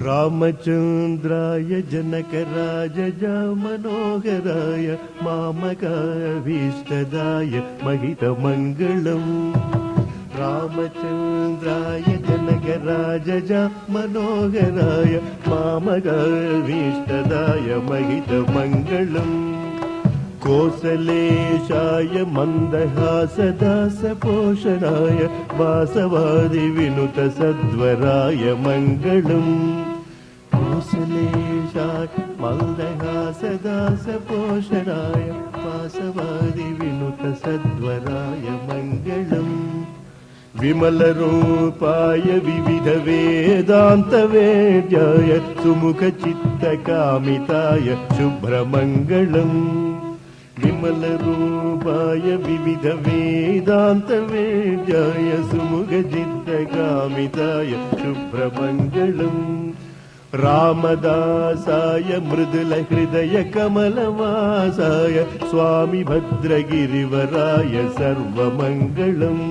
रामचन्द्राय जनकराजय Manoharrai मामकाभीष्टदाय महितमङ्गलम् रामचन्द्राय जनकराजय Manoharrai मामकाभीष्टदाय महितमङ्गलम् कोसलेशाय मन्दहासदासपोषणाय वासवादिविनुतसद्वराय Mangalam कोसलेशाय मन्दहासदासपोषणाय वासवादिविनुतसद्वराय Mangalam विमलरूपाय विविधवेदान्तवेद्याय सुमुखचित्तकामिताय शुभ्रमङ्गलम् विमलरूपाय विविधवेदान्तवेद्याय सुमुखचित्तकामिताय शुभ्रमङ्गलम् रामदासाय मृदुलहृदयकमलवासाय Swami भद्रगिरिवराय सर्वमङ्गलम्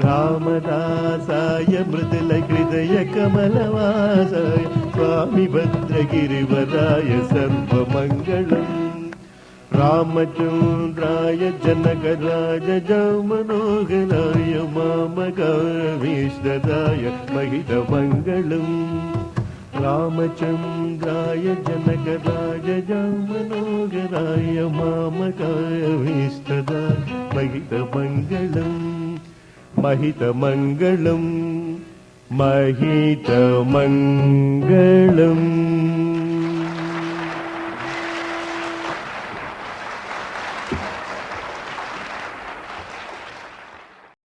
रामदासाय मृदुलहृदयकमलवासाय Swami भद्रगिरिवराय सर्वमङ्गलम् रामचन्द्राय जनकराजय Manoharrai मामकाभीष्टदाय महितमङ्गलम् रामचन्द्राय जनकराजय Manoharrai मामकाभीष्टदाय महितमङ्गलम् महितमङ्गलम् महितमङ्गलम्।